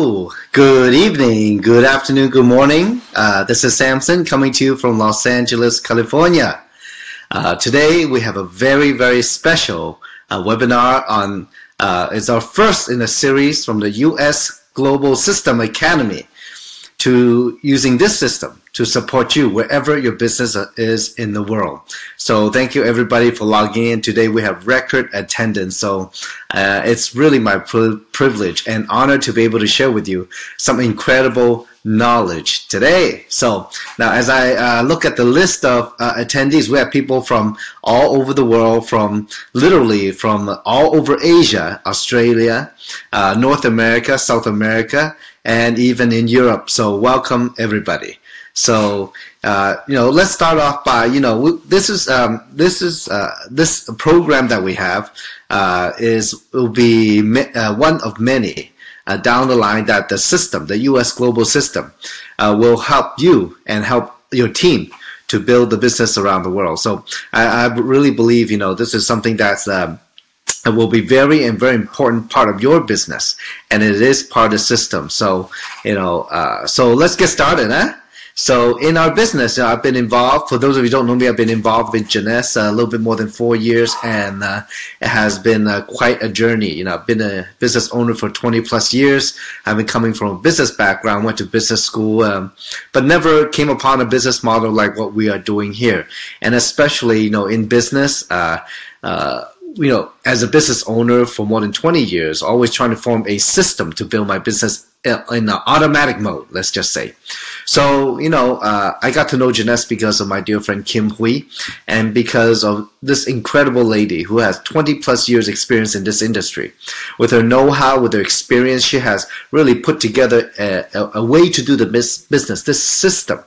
Hello, good evening, good afternoon, good morning. This is Samson coming to you from Los Angeles, California. Today we have a very, very special webinar on, it's our first in a series from the U.S. Global System Academy to using this system to support you wherever your business is in the world. So thank you everybody for logging in. Today we have record attendance. So it's really my privilege and honor to be able to share with you some incredible knowledge today. So now as I look at the list of attendees, we have people from all over the world, literally from all over Asia, Australia, North America, South America, and even in Europe. So welcome everybody. So let's start off by this program that we have will be one of many down the line that the system, the U.S. global system, will help you and help your team to build the business around the world. So I really believe this is something that's will be very important part of your business, and it is part of the system. So so let's get started, huh? So in our business, I've been involved. For those of you who don't know me, I've been involved with Jeunesse a little bit more than 4 years, and it has been quite a journey. I've been a business owner for 20 plus years. I've been coming from a business background, went to business school, but never came upon a business model like what we are doing here. And especially, in business, as a business owner for more than 20 years, always trying to form a system to build my business in an automatic mode, let's just say. So, I got to know Jeunesse because of my dear friend Kim Hui, and because of this incredible lady who has 20 plus years experience in this industry. With her know-how, with her experience, she has really put together a way to do the business, this system,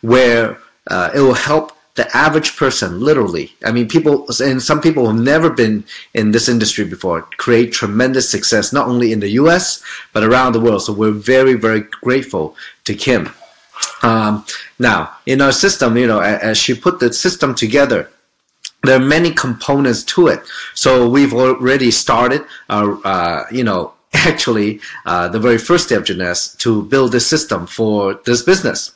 where it will help the average person, literally. I mean, some people who have never been in this industry before create tremendous success, not only in the U.S., but around the world. So we're very, very grateful to Kim. Now, in our system, as she put the system together, there are many components to it. So we've already started our, actually, the very first day of Jeunesse to build this system for this business.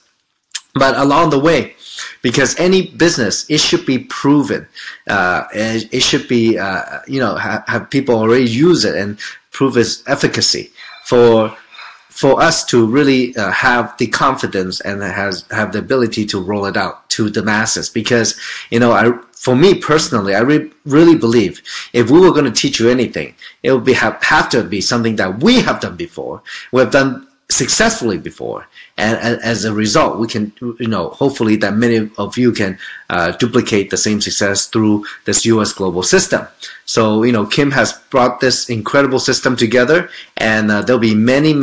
But along the way, because any business, it should be proven. It should be, have people already use it and prove its efficacy for us to really have the confidence and have the ability to roll it out to the masses. Because, for me personally, I really believe if we were going to teach you anything, it would have to be something that we have done before. We have done successfully before, and as a result, we can, hopefully that many of you can duplicate the same success through this U.S. global system. So, Kim has brought this incredible system together, and there'll be many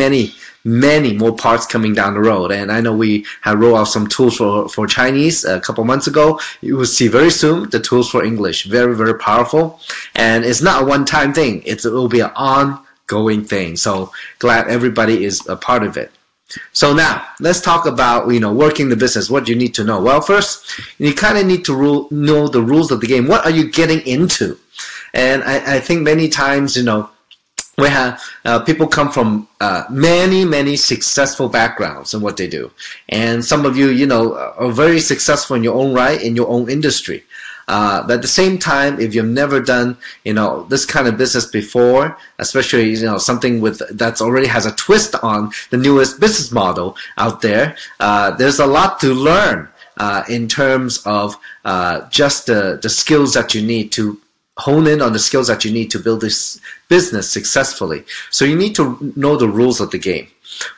more parts coming down the road. And I know we have rolled out some tools for Chinese a couple months ago. You will see very soon the tools for English. Very, very powerful, and it's not a one-time thing. It will be an ongoing thing. So glad everybody is a part of it. So now let's talk about working the business. What do you need to know? Well, first you kind of need to know the rules of the game. What are you getting into? And I think many times we have people come from many successful backgrounds in what they do, and some of you are very successful in your own right, in your own industry. But at the same time, if you've never done, this kind of business before, especially, something that's already has a twist on the newest business model out there, there's a lot to learn, in terms of, just the skills that you need to hone in on the skills that you need to build this business successfully. So you need to know the rules of the game.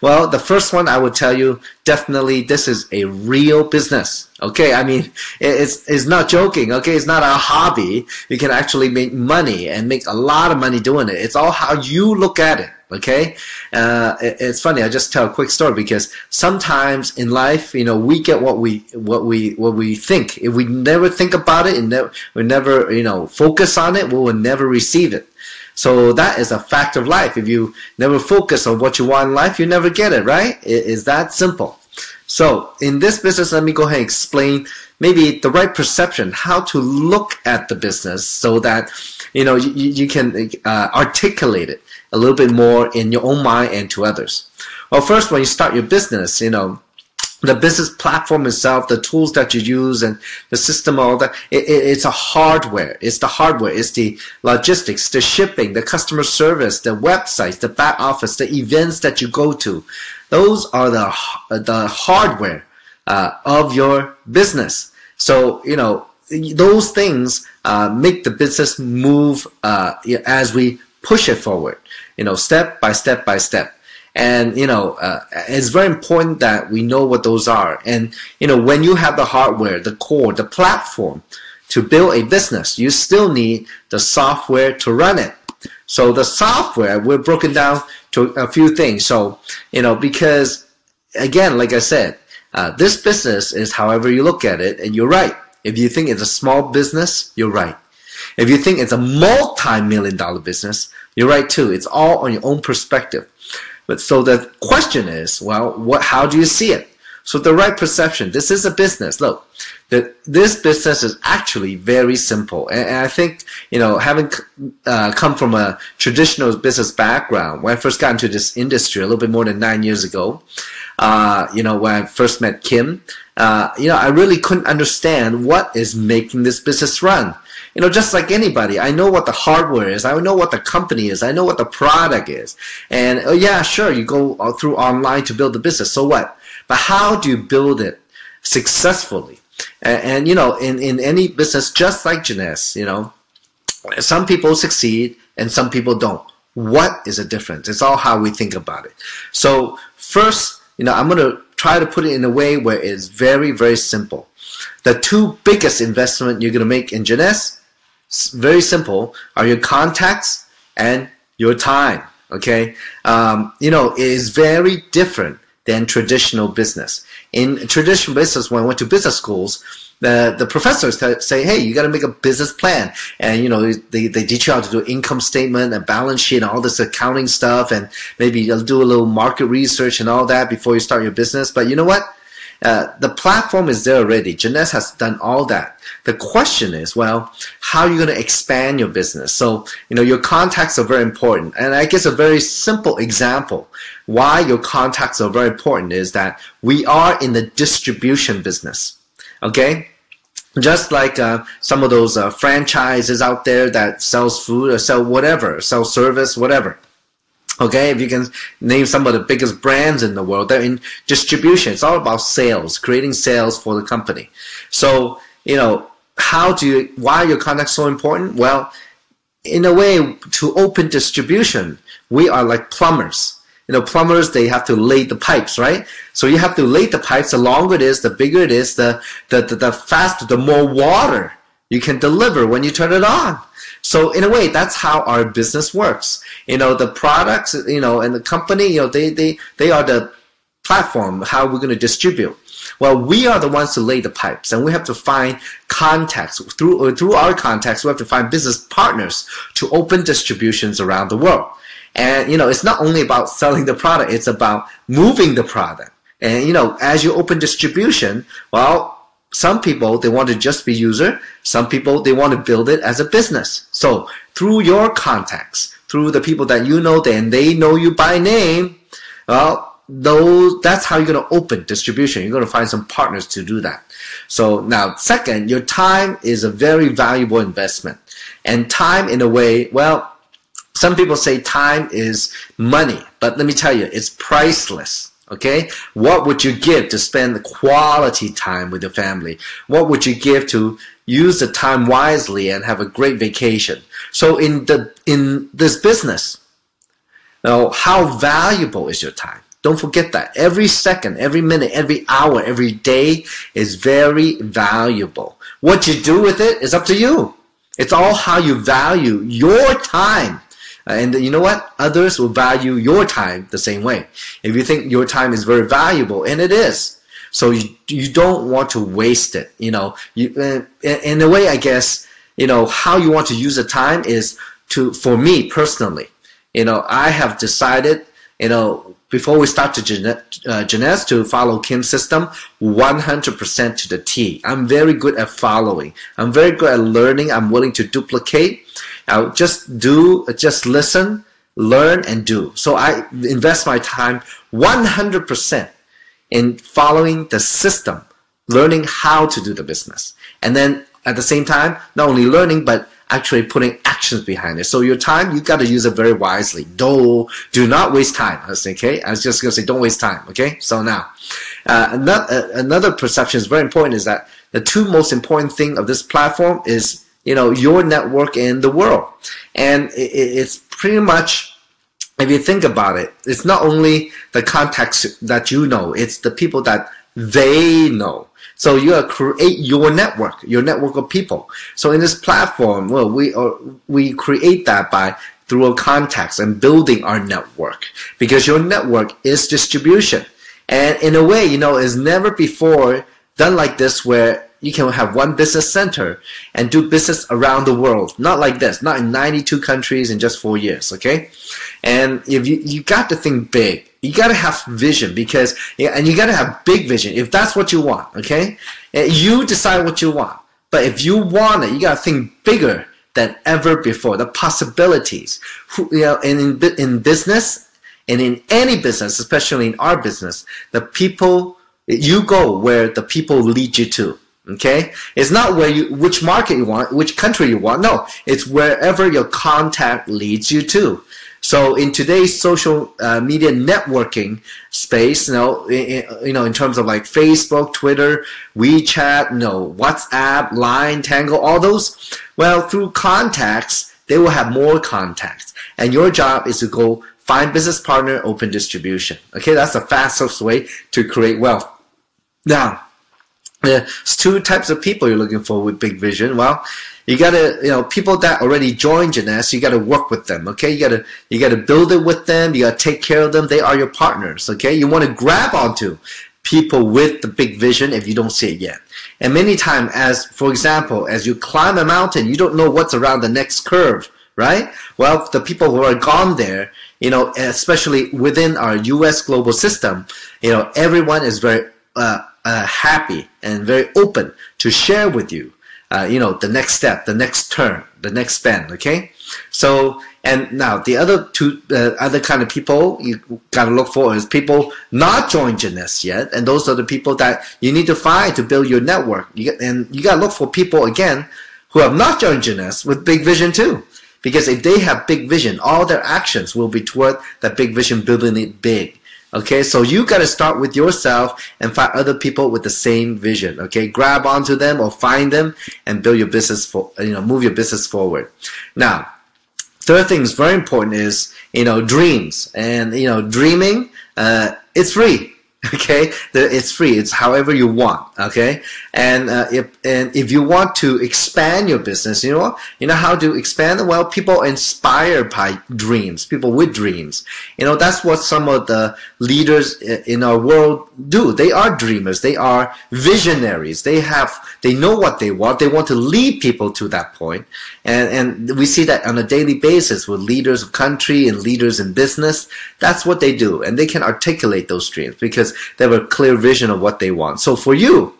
Well, the first one I would tell you, definitely this is a real business. Okay, I mean, it's not joking. Okay, it's not a hobby. You can actually make money and make a lot of money doing it. It's all how you look at it. Okay, it's funny. I just tell a quick story because sometimes in life, we get what we think. If we never think about it and we never focus on it, we will never receive it. So that is a fact of life. If you never focus on what you want in life, you never get it, right? It is that simple. So in this business, let me go ahead and explain maybe the right perception, how to look at the business so that you can articulate it a little bit more in your own mind and to others? Well, first, when you start your business, the business platform itself, the tools that you use and the system, all that, it's a hardware. It's the hardware. It's the logistics, the shipping, the customer service, the websites, the back office, the events that you go to. Those are the hardware of your business. So, those things make the business move as we push it forward, step by step by step. And, it's very important that we know what those are. And, when you have the hardware, the core, the platform to build a business, you still need the software to run it. So the software, we're broken down to a few things. So, because, again, like I said, this business is however you look at it, and you're right. If you think it's a small business, you're right. If you think it's a multi-million-dollar business, you're right too. It's all on your own perspective. But so the question is, well, how do you see it? So the right perception, this is a business. Look, this business is actually very simple. And I think, having come from a traditional business background, when I first got into this industry a little bit more than 9 years ago, when I first met Kim, I really couldn't understand what is making this business run. Just like anybody, I know what the hardware is. I know what the company is. I know what the product is. And yeah, sure, you go through online to build the business. So what? But how do you build it successfully? And in any business, just like Jeunesse, some people succeed and some people don't. What is the difference? It's all how we think about it. So first, I'm going to try to put it in a way where it's very, very simple. The two biggest investment you're going to make in Jeunesse, very simple, are your contacts and your time. Okay, it is very different than traditional business. In traditional business, when I went to business schools, the professors say, hey, you got to make a business plan, and they teach you how to do income statement and balance sheet and all this accounting stuff, and maybe you'll do a little market research and all that before you start your business. But you know what? The platform is there already. Jeunesse has done all that. The question is, well, how are you going to expand your business? So, your contacts are very important. And I guess a very simple example why your contacts are very important is that we are in the distribution business. Okay? Just like some of those franchises out there that sells food or sell whatever, sell service, whatever. Okay, if you can name some of the biggest brands in the world, they're in distribution. It's all about sales, creating sales for the company. So, why are your contacts so important? Well, in a way, to open distribution, we are like plumbers. Plumbers, they have to lay the pipes, right? So you have to lay the pipes. The longer it is, the bigger it is, the faster, the more water you can deliver when you turn it on. So in a way, that's how our business works. The products, and the company, they are the platform, how we're going to distribute. Well, we are the ones to lay the pipes, and we have to find contacts. Through our contacts, we have to find business partners to open distributions around the world. And, it's not only about selling the product, it's about moving the product. And, as you open distribution, well, some people, they want to just be user. Some people, they want to build it as a business. So through your contacts, through the people that you know, and they know you by name, well, that's how you're going to open distribution. You're going to find some partners to do that. So now, second, your time is a very valuable investment. And time, in a way, well, some people say time is money, but let me tell you, it's priceless. Okay, what would you give to spend quality time with your family? What would you give to use the time wisely and have a great vacation? So in this business, how valuable is your time? Don't forget that. Every second, every minute, every hour, every day is very valuable. What you do with it is up to you. It's all how you value your time. And you know what? Others will value your time the same way. If you think your time is very valuable, and it is, so you don't want to waste it. In a way, I guess, how you want to use the time is for me personally, I have decided, before we start Jeunesse, to follow Kim's system 100% to the T. I'm very good at following. I'm very good at learning. I'm willing to duplicate. Just listen, learn, and do. So I invest my time 100% in following the system, learning how to do the business. And then at the same time, not only learning, but actually putting actions behind it. So your time, you got to use it very wisely. Do not waste time. Okay? I was just going to say, don't waste time. Okay? So now, another perception is very important, is that the two most important thing of this platform is, your network in the world. And it's pretty much, if you think about it, it's not only the contacts that you know, it's the people that they know. So you gotta create your network of people. So in this platform, well, we create that through our contacts and building our network, because your network is distribution. And in a way, it's never before done like this, where you can have one business center and do business around the world. Not like this, not in 92 countries in just 4 years, okay? And if you got to think big, you got to have vision, and you got to have big vision if that's what you want, okay? You decide what you want. But if you want it, you got to think bigger than ever before. The possibilities, and in business, and in any business, especially in our business, you go where the people lead you to. Okay, it's not which market you want, which country you want. No, it's wherever your contact leads you to. So in today's social media networking space, in terms of like Facebook, Twitter, WeChat, WhatsApp, Line, Tango, all those. Well, through contacts, they will have more contacts, and your job is to go find business partner, open distribution. Okay, that's the fastest way to create wealth. Now, there's two types of people you're looking for with big vision. Well, you gotta, people that already joined Jeunesse, you gotta work with them. Okay, you gotta build it with them. You gotta take care of them. They are your partners. Okay, you want to grab onto people with the big vision if you don't see it yet. And many times, for example, as you climb a mountain, you don't know what's around the next curve, right? Well, the people who are gone there, especially within our U.S. global system, everyone is very happy and very open to share with you, the next step, the next turn, the next bend. Okay, so and now the other kind of people you gotta look for is people not joined Jeunesse yet, and those are the people that you need to find to build your network. And you gotta look for people again who have not joined Jeunesse with big vision too, because if they have big vision, all their actions will be toward that big vision, building it big. Okay, so you got to start with yourself and find other people with the same vision. Okay, grab onto them or find them and build your business move your business forward. Now, third thing is very important is dreams, and dreaming. It's free. Okay, it's free. It's however you want. Okay, and if you want to expand your business, you know how to expand. Well, people inspired by dreams. People with dreams. That's what some of the leaders in our world do. They are dreamers. They are visionaries. They know what they want. They want to lead people to that point. And we see that on a daily basis with leaders of country and leaders in business. That's what they do, and they can articulate those dreams because they have a clear vision of what they want. So for you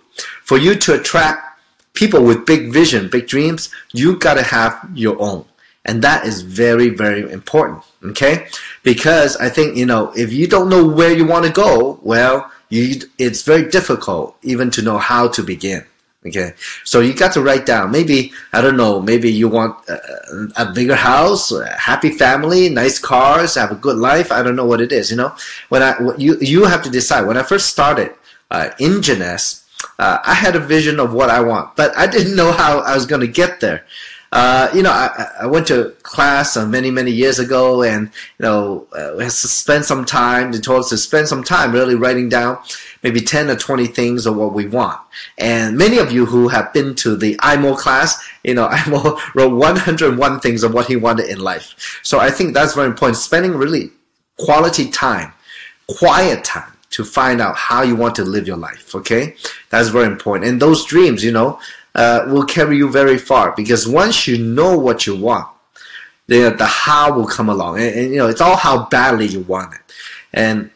to attract people with big vision, big dreams, you got to have your own. And that is very, very important. Okay? Because I think, if you don't know where you want to go, well, it's very difficult even to know how to begin. Okay, so you got to write down. Maybe, I don't know, maybe you want a bigger house, a happy family, nice cars, have a good life. I don't know what it is, you have to decide. When I first started in Jeunesse, I had a vision of what I want, but I didn't know how I was going to get there. I went to class many, many years ago, and we had to spend some time. They told us to spend some time really writing down maybe 10 or 20 things of what we want. And many of you who have been to the IMO class, IMO wrote 101 things of what he wanted in life. So I think that's very important. Spending really quality time, quiet time to find out how you want to live your life. Okay, that's very important. And those dreams, will carry you very far, because once you know what you want, the how will come along, and it's all how badly you want it. And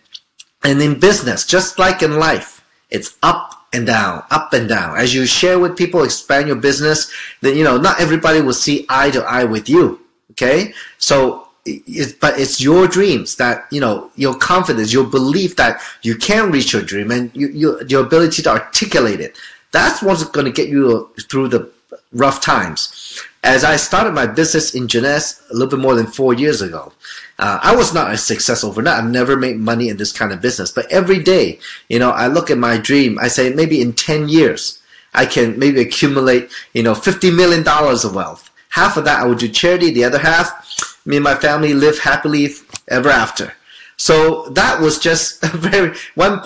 in business, just like in life, it's up and down, up and down. As you share with people, expand your business, then not everybody will see eye to eye with you. Okay, so but it's your dreams that, your confidence, your belief that you can reach your dream, and your ability to articulate it. That's what's going to get you through the rough times. As I started my business in Jeunesse a little bit more than 4 years ago, I was not a success overnight. I've never made money in this kind of business. But every day, I look at my dream. I say maybe in 10 years, I can maybe accumulate, $50 million of wealth. Half of that I would do charity. The other half, me and my family live happily ever after. So that was just one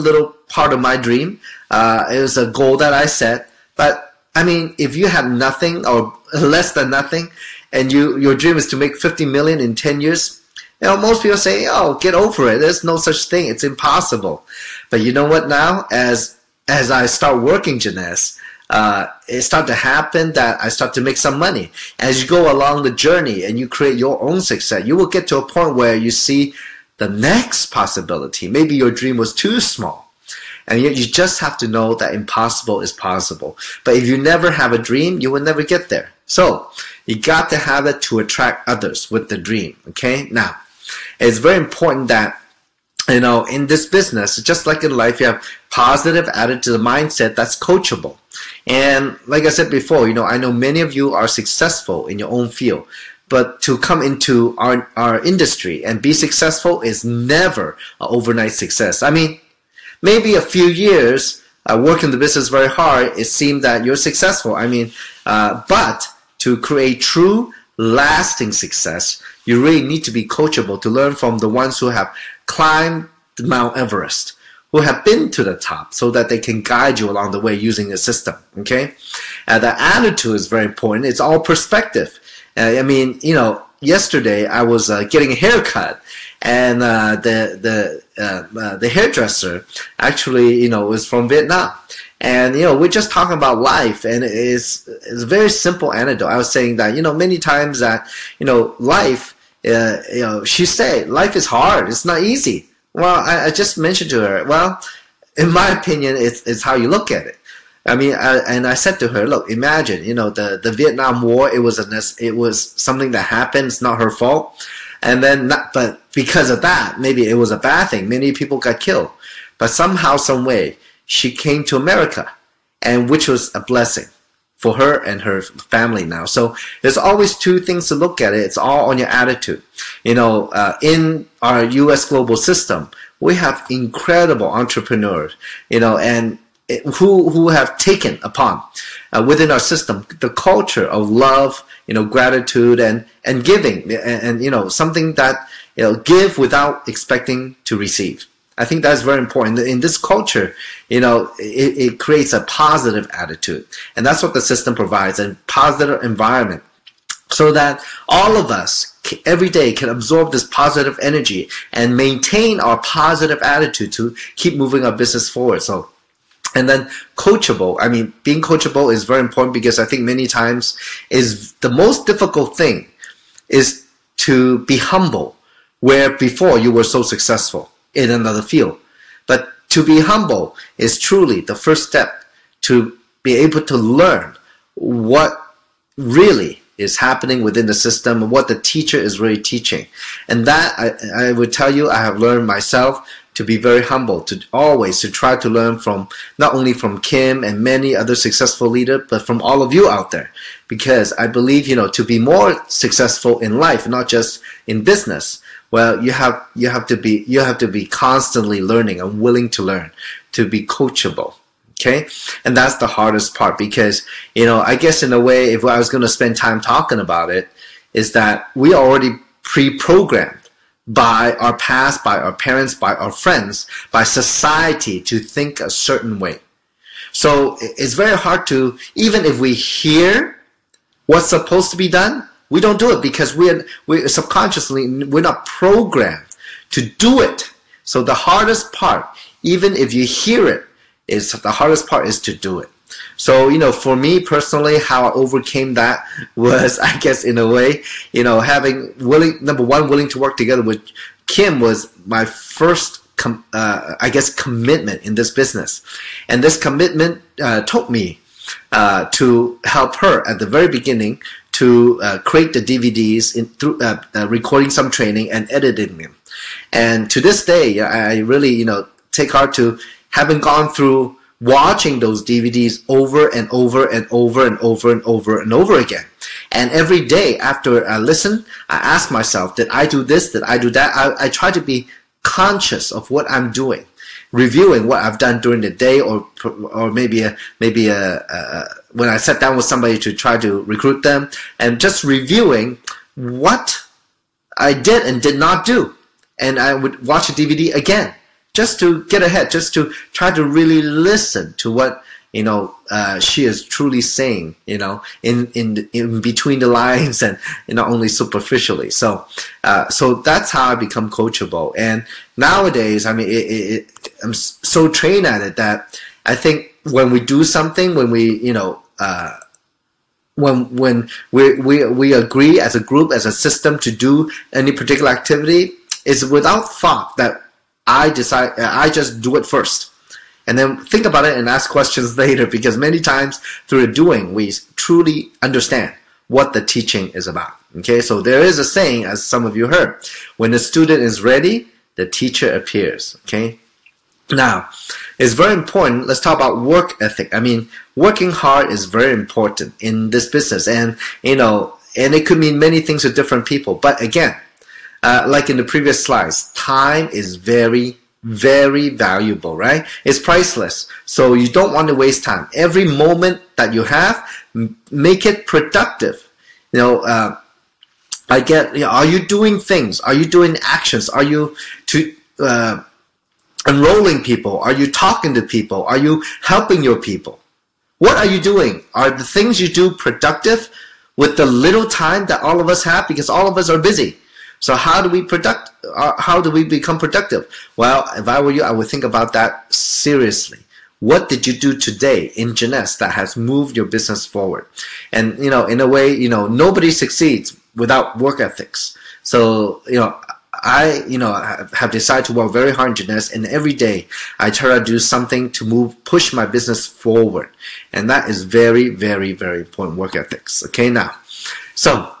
little part of my dream. It was a goal that I set. But I mean, if you have nothing or less than nothing, and your dream is to make 50 million in 10 years, most people say, oh, get over it. There's no such thing. It's impossible. But you know what now? As I start working Jeunesse, it started to happen that I start to make some money. As you go along the journey and you create your own success, you will get to a point where you see the next possibility. Maybe your dream was too small. And you just have to know that impossible is possible. But if you never have a dream, you will never get there. So you got to have it to attract others with the dream. Okay? Now, it's very important that, in this business, just like in life, you have positive attitude, mindset that's coachable. And like I said before, I know many of you are successful in your own field. But to come into our industry and be successful is never an overnight success. I mean, maybe a few years working the business very hard, it seemed that you're successful. I mean, but to create true, lasting success, you really need to be coachable to learn from the ones who have climbed Mount Everest, who have been to the top, so that they can guide you along the way using the system. Okay, the attitude is very important. It's all perspective. I mean, yesterday I was getting a haircut. And the hairdresser actually, was from Vietnam. And, we're just talking about life. And it's a very simple anecdote. I was saying that, many times that, life, she said, life is hard. It's not easy. Well, I just mentioned to her, well, in my opinion, it's how you look at it. I mean, and I said to her, look, imagine, the Vietnam War, it was something that happened. It's not her fault. And then, but because of that, maybe it was a bad thing. Many people got killed. But somehow, some way, she came to America, and which was a blessing for her and her family now. So there's always two things to look at it. It's all on your attitude. In our U.S. global system, we have incredible entrepreneurs, and who have taken upon within our system the culture of love, gratitude and giving, and something that give without expecting to receive. I think that's very important. In this culture, it creates a positive attitude, and that's what the system provides, a positive environment, so that all of us every day can absorb this positive energy and maintain our positive attitude to keep moving our business forward. So. And then coachable. I mean, being coachable is very important, because I think many times is the most difficult thing is to be humble, where before you were so successful in another field. But to be humble is truly the first step to be able to learn what really is happening within the system and what the teacher is really teaching. And that I would tell you, I have learned myself to be very humble, to try to learn from, not only from Kim and many other successful leaders, but from all of you out there. Because I believe, to be more successful in life, not just in business, well, you have to be constantly learning and willing to learn, to be coachable. Okay? And that's the hardest part, because, I guess in a way, if I was going to spend time talking about it, is that we are already pre-programmed by our past, by our parents, by our friends, by society to think a certain way. So it's very hard to, even if we hear what's supposed to be done, we don't do it, because we're subconsciously, we're not programmed to do it. So the hardest part, even if you hear it, the hardest part is to do it. So, for me personally, how I overcame that was, I guess, in a way, having number one, willing to work together with Kim was my first, commitment in this business. And this commitment taught me to help her at the very beginning to create the DVDs through recording some training and editing them. And to this day, I really, take heart to having gone through watching those DVDs over and over and over and over and over and over again. And every day after I listen, I ask myself, did I do this? Did I do that? I try to be conscious of what I'm doing, reviewing what I've done during the day, or maybe when I sat down with somebody to try to recruit them, and just reviewing what I did and did not do. And I would watch a DVD again, just to get ahead, just to try to really listen to what she is truly saying, in between the lines and not only superficially. So that's how I become coachable. And nowadays, I mean, I'm so trained at it that I think when we do something, when we, when we agree as a group, as a system to do any particular activity, it's without thought that I just do it first. And then think about it and ask questions later, because many times through the doing, we truly understand what the teaching is about. Okay, so there is a saying, as some of you heard, when the student is ready, the teacher appears. Okay, now it's very important. Let's talk about work ethic. I mean, working hard is very important in this business, and and it could mean many things to different people. But again, like in the previous slides, time is very, very valuable, right? It's priceless. So you don't want to waste time. Every moment that you have, make it productive. Are you doing things? Are you doing actions? Are you enrolling people? Are you talking to people? Are you helping your people? What are you doing? Are the things you do productive with the little time that all of us have? Because all of us are busy. So how do we become productive? Well, if I were you, I would think about that seriously. What did you do today in Jeunesse that has moved your business forward? And, in a way, nobody succeeds without work ethics. So, I have decided to work very hard in Jeunesse, and every day I try to do something to push my business forward. And that is very, very, very important, work ethics. Okay, now, so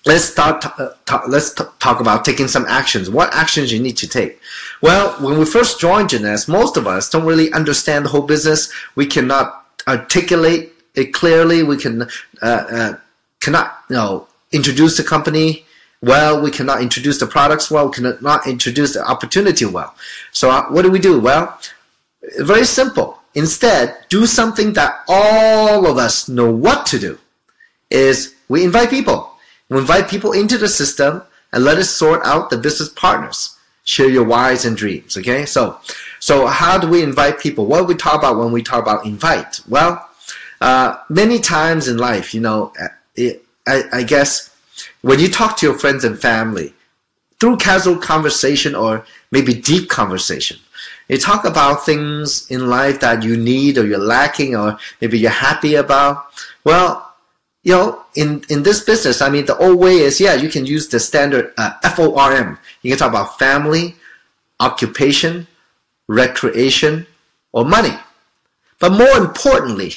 let's talk about taking some actions. What actions you need to take? Well, when we first joined Jeunesse, most of us don't really understand the whole business. We cannot articulate it clearly. We cannot introduce the company well. We cannot introduce the products well. We cannot introduce the opportunity well. So what do? Well, very simple. Instead, do something that all of us know what to do. Is we invite people. We invite people into the system and let us sort out the business partners. Share your whys and dreams. Okay, so how do we invite people? What do we talk about when we talk about invite? Well, many times in life, I guess when you talk to your friends and family through casual conversation or maybe deep conversation, you talk about things in life that you need or you're lacking or maybe you're happy about. Well, in this business, I mean, the old way is, you can use the standard FORM. You can talk about family, occupation, recreation, or money. But more importantly,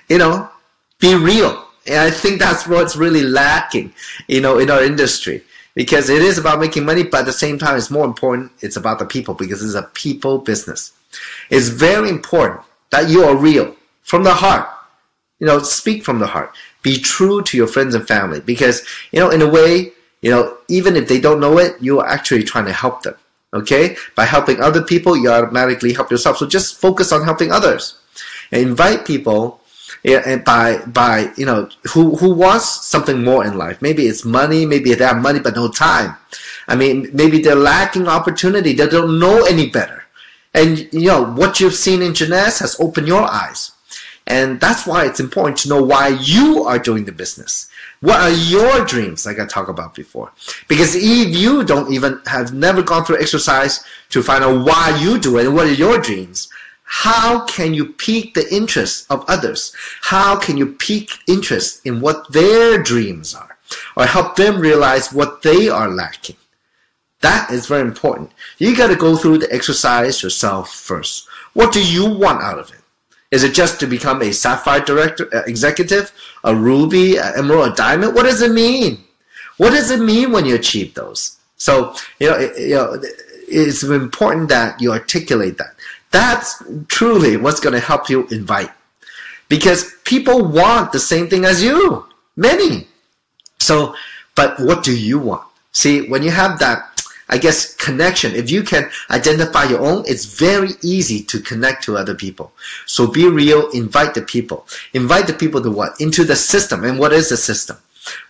be real. And I think that's what's really lacking, in our industry. Because it is about making money, but at the same time, it's more important, it's about the people, because it's a people business. It's very important that you are real, from the heart. Speak from the heart. Be true to your friends and family, because, in a way, even if they don't know it, you are actually trying to help them. Okay? By helping other people, you automatically help yourself. So just focus on helping others. And invite people, and by who wants something more in life. Maybe it's money, maybe they have money but no time. I mean, maybe they're lacking opportunity. They don't know any better. And, what you've seen in Jeunesse has opened your eyes. And that's why it's important to know why you are doing the business. What are your dreams, like I talked about before? Because if you have never gone through exercise to find out why you do it and what are your dreams, how can you pique the interest of others? How can you pique interest in what their dreams are? Or help them realize what they are lacking? That is very important. You got to go through the exercise yourself first. What do you want out of it? Is it just to become a sapphire director, executive, a ruby, a emerald, a diamond? What does it mean? What does it mean when you achieve those? So, it's important that you articulate that. That's truly what's going to help you invite. Because people want the same thing as you. Many. So, but what do you want? See, when you have that, I guess, connection, if you can identify your own, it's very easy to connect to other people. So be real, invite the people. Invite the people to what? Into the system. And what is the system?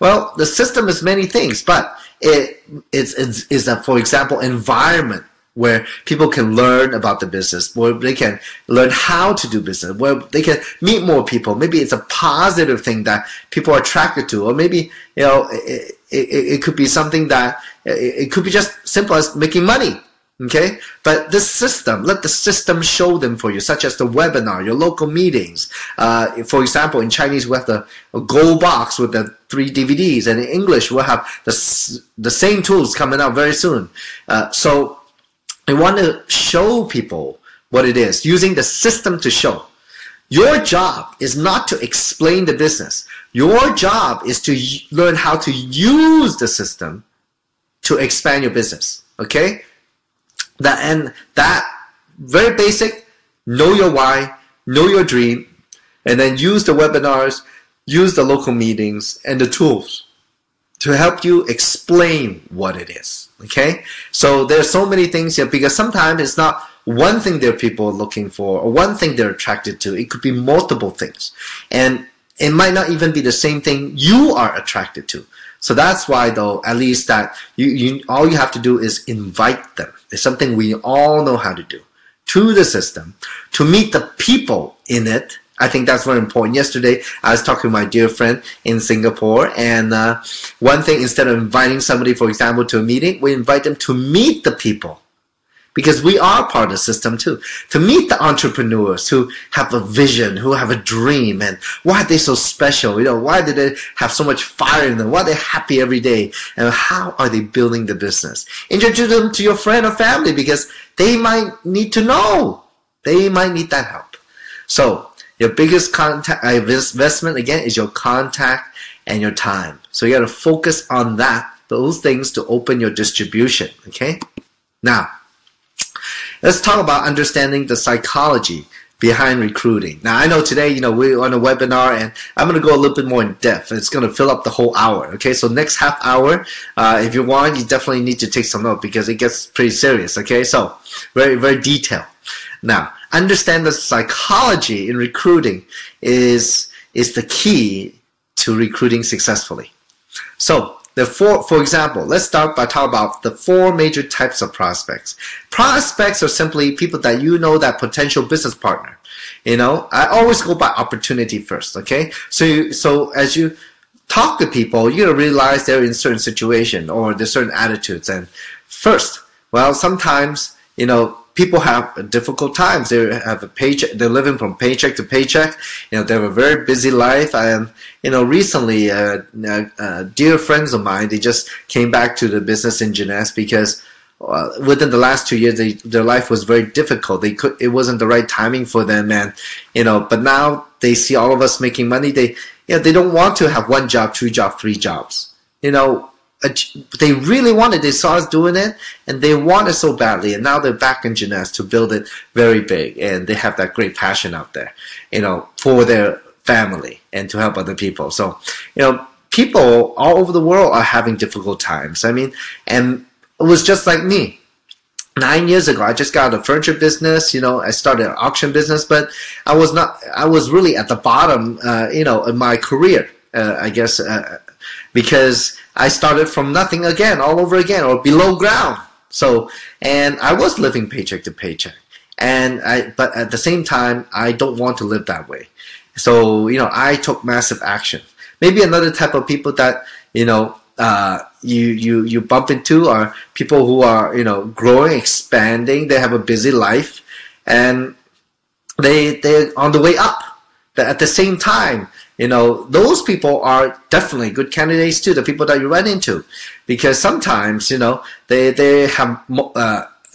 Well, the system is many things, but it's a, for example, environment where people can learn about the business, where they can learn how to do business, where they can meet more people. Maybe it's a positive thing that people are attracted to, or maybe, it could be something that, it could be just simple as making money. Okay, but this system, let the system show them for you, such as the webinar, your local meetings. For example, in Chinese, we have the gold box with the 3 DVDs, and in English, we'll have the same tools coming out very soon. So I want to show people what it is, using the system to show. Your job is not to explain the business. Your job is to learn how to use the system to expand your business. Okay? That very basic, know your why, know your dream, and then use the webinars, use the local meetings and the tools to help you explain what it is. Okay? So there's so many things here, because sometimes it's not one thing that people are looking for or one thing they're attracted to. It could be multiple things. And it might not even be the same thing you are attracted to. So that's why, though, at least that all you have to do is invite them. It's something we all know how to do, to the system, to meet the people in it. I think that's very important. Yesterday, I was talking to my dear friend in Singapore, and one thing, instead of inviting somebody, for example, to a meeting, we invite them to meet the people. Because we are part of the system too. To meet the entrepreneurs who have a vision, who have a dream, and why are they so special? Why do they have so much fire in them? Why are they happy every day? And how are they building the business? Introduce them to your friend or family, because they might need to know. They might need that help. So your biggest investment, again, is your contact and your time. So you got to focus on those things to open your distribution. Okay? Now, let's talk about understanding the psychology behind recruiting. Now, I know today, we're on a webinar, and I'm going to go a little bit more in depth. It's going to fill up the whole hour. Okay, so next half hour, if you want, you definitely need to take some note, because it gets pretty serious. Okay, so very, very detailed. Now, understand the psychology in recruiting is the key to recruiting successfully. So, for example, let's start by talking about the 4 major types of prospects. Prospects are simply people that that potential business partner. I always go by opportunity first, okay? So as you talk to people, you're going to realize they're in certain situation or there's certain attitudes. And first, well, sometimes, people have difficult times. They have a paycheck. They're living from paycheck to paycheck. They have a very busy life. And recently, dear friends of mine, they just came back to the business in Jeunesse because within the last 2 years, their life was very difficult. It wasn't the right timing for them, and but now they see all of us making money. They don't want to have 1 job, 2 jobs, 3 jobs. They really wanted. They saw us doing it, and they want it so badly. And now they're back in Jeunesse to build it very big, and they have that great passion out there, for their family and to help other people. So, people all over the world are having difficult times. I mean, and it was just like me. 9 years ago, I just got a furniture business. I started an auction business, but I was really at the bottom, in my career, I guess, because I started from nothing again, all over again, or below ground. So, and I was living paycheck to paycheck. But at the same time, I don't want to live that way. So, I took massive action. Maybe another type of people that, you bump into are people who are, growing, expanding. They have a busy life, and they're on the way up. But at the same time, those people are definitely good candidates too, the people that you run into. Because sometimes, they have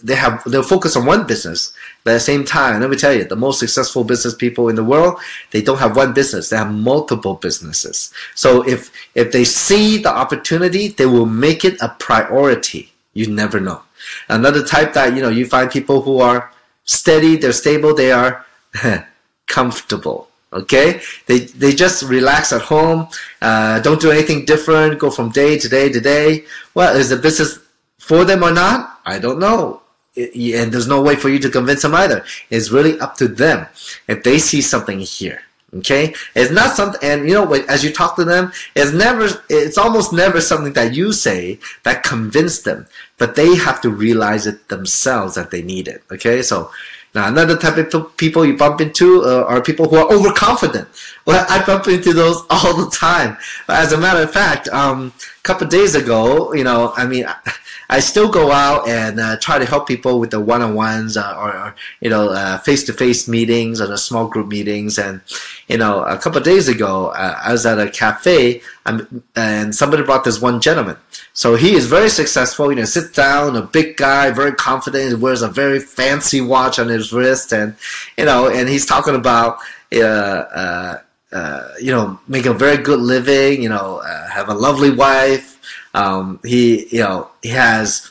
they'll focus on one business, but at the same time, let me tell you, the most successful business people in the world, they don't have one business, they have multiple businesses. So if they see the opportunity, they will make it a priority. You never know. Another type that, you find people who are steady, they're stable, they are comfortable. Okay, they just relax at home, don't do anything different, go from day to day to day. Well, is the business for them or not? I don't know. And there's no way for you to convince them either. It's really up to them if they see something here. Okay, it's not something, and as you talk to them, it's almost never something that you say that convince them, but they have to realize it themselves that they need it. Okay, so now another type of people you bump into are people who are overconfident. Well, I bump into those all the time. As a matter of fact, a couple of days ago, I still go out and try to help people with the one-on-ones or face-to-face meetings or the small group meetings. And a couple of days ago, I was at a cafe and somebody brought this one gentleman. So he is very successful. Sits down, a big guy, very confident. He wears a very fancy watch on his wrist, and and he's talking about make a very good living. Have a lovely wife. He has,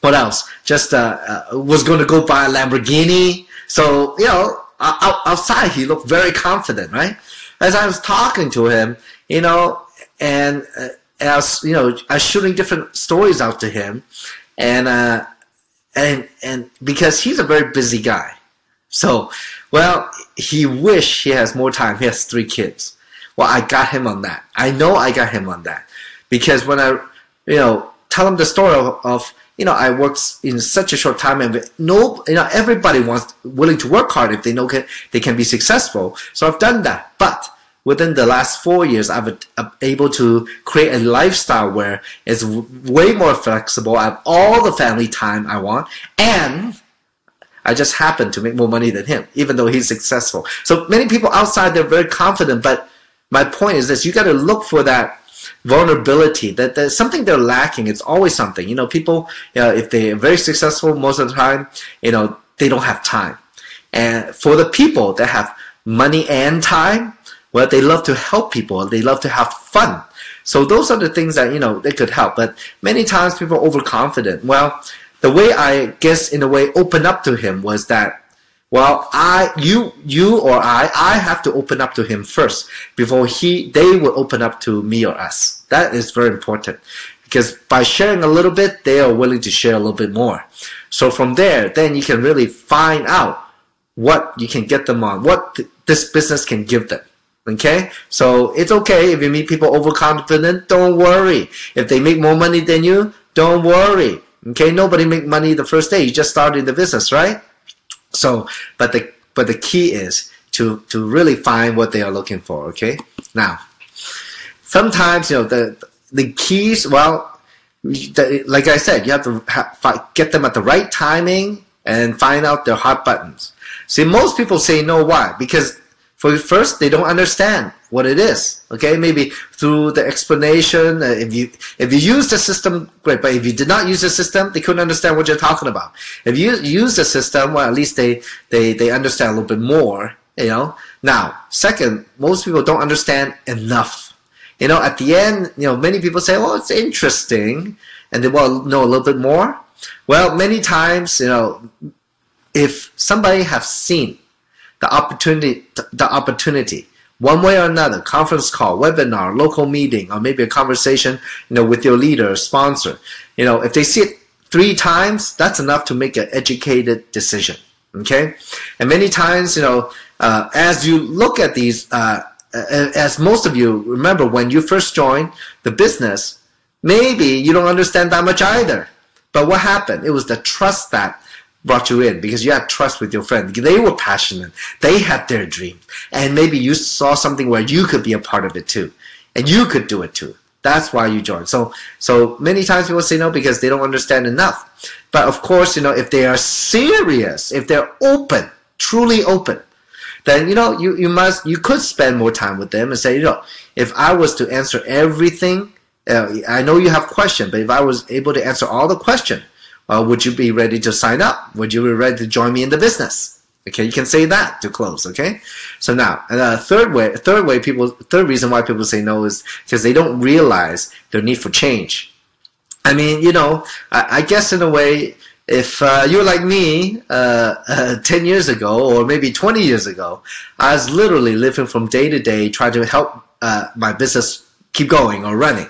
what else? Just was going to go buy a Lamborghini. So outside he looked very confident, right? As I was talking to him, and I was shooting different stories out to him, and because he's a very busy guy, so he wish he has more time. He has 3 kids. Well, I got him on that. I know I got him on that. Because when I, tell them the story of I worked in such a short time, and everybody willing to work hard if they know they can be successful. So I've done that. But within the last 4 years, I'm able to create a lifestyle where it's way more flexible. I have all the family time I want, and I just happen to make more money than him, even though he's successful. So many people outside, they're very confident, but my point is this: you got to look for that vulnerability, that there's something they're lacking. It's always something. People, if they're very successful, most of the time, they don't have time. And for the people that have money and time, well, they love to help people. They love to have fun. So those are the things that, they could help. But many times people are overconfident. Well, the way I guess, in a way, open up to him was that, well, you or I have to open up to him first before they will open up to me or us. That is very important, because by sharing a little bit, they are willing to share a little bit more. So from there, then you can really find out what you can get them on, what this business can give them. Okay? So it's okay if you meet people overconfident, don't worry. If they make more money than you, don't worry. Okay? Nobody make money the first day. You just started the business, right? So, but the key is to really find what they are looking for. Okay. Now, sometimes the keys. Well, like I said, you have to get them at the right timing and find out their hot buttons. See, most people say no. Why? Because first, they don't understand what it is. Okay, maybe through the explanation. If you use the system, great. But if you did not use the system, they couldn't understand what you're talking about. If you use the system, well, at least they understand a little bit more. Now, second, most people don't understand enough. At the end, many people say, "Well, it's interesting," and they want to know a little bit more. Well, many times, if somebody have seen the opportunity, one way or another, conference call, webinar, local meeting, or maybe a conversation, with your leader or sponsor. If they see it 3 times, that's enough to make an educated decision. Okay? And many times, as you look at these, as most of you remember, when you first joined the business, maybe you don't understand that much either. But what happened? It was the trust that brought you in, because you had trust with your friend. They were passionate. They had their dreams. And maybe you saw something where you could be a part of it too. And you could do it too. That's why you joined. So many times people say no because they don't understand enough. But of course, if they are serious, if they're open, truly open, then, you could spend more time with them and say, if I was to answer everything, I know you have questions, but if I was able to answer all the questions, would you be ready to sign up? Would you be ready to join me in the business? Okay, you can say that to close. Okay, so now third reason why people say no is because they don't realize their need for change. I mean, I guess in a way, if you're like me 10 years ago or maybe 20 years ago, I was literally living from day to day trying to help my business keep going or running.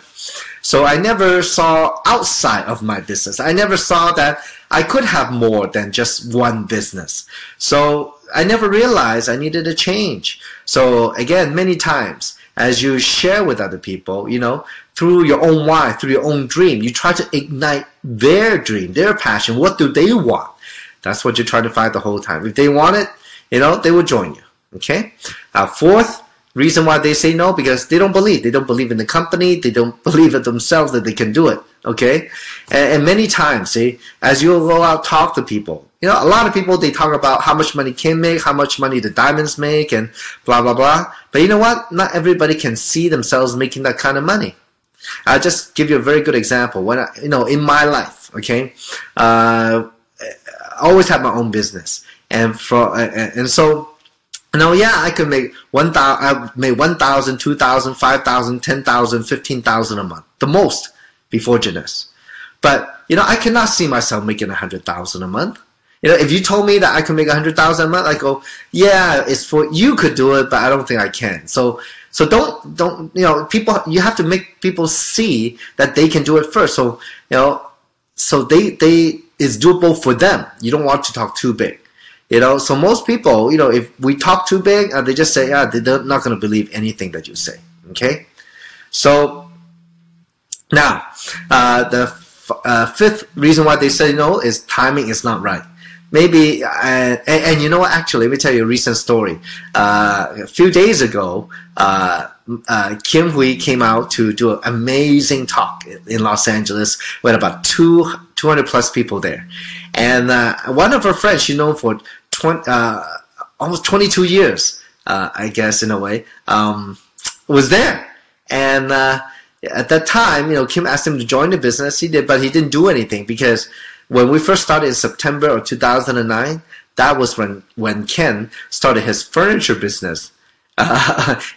So I never saw outside of my business. I never saw that I could have more than just one business. So I never realized I needed a change. So again, many times, as you share with other people, through your own why, through your own dream, you try to ignite their dream, their passion. What do they want? That's what you try to find the whole time. If they want it, they will join you. Okay. Fourth reason why they say no, because they don't believe. They don't believe in the company. They don't believe in themselves that they can do it. Okay. And many times, as you go out, talk to people, a lot of people, they talk about how much money Kim make, how much money the diamonds make, and blah, blah, blah. But you know what? Not everybody can see themselves making that kind of money. I'll just give you a very good example. When in my life, okay, I always had my own business, and so, yeah, I could make 1,000, I made 1,000, 2,000, 5,000, 10,000, 15,000 a month, the most before Jeunesse. But I cannot see myself making 100,000 a month. If you told me that I could make 100,000 a month, I go, yeah, you could do it, but I don't think I can. So don't people, you have to make people see that they can do it first. So so they it's doable for them. You don't want to talk too big. So most people, if we talk too big, they just say, yeah, they're not going to believe anything that you say. Okay, so now the fifth reason why they say no is timing is not right. Maybe, and you know what, actually, let me tell you a recent story. A few days ago, Kim Hui came out to do an amazing talk in Los Angeles with about 200 plus people there. And one of her friends, she's known for almost 22 years, I guess, in a way, was there. And at that time, Kim asked him to join the business. He did, but he didn't do anything because when we first started in September of 2009, that was when Ken started his furniture business.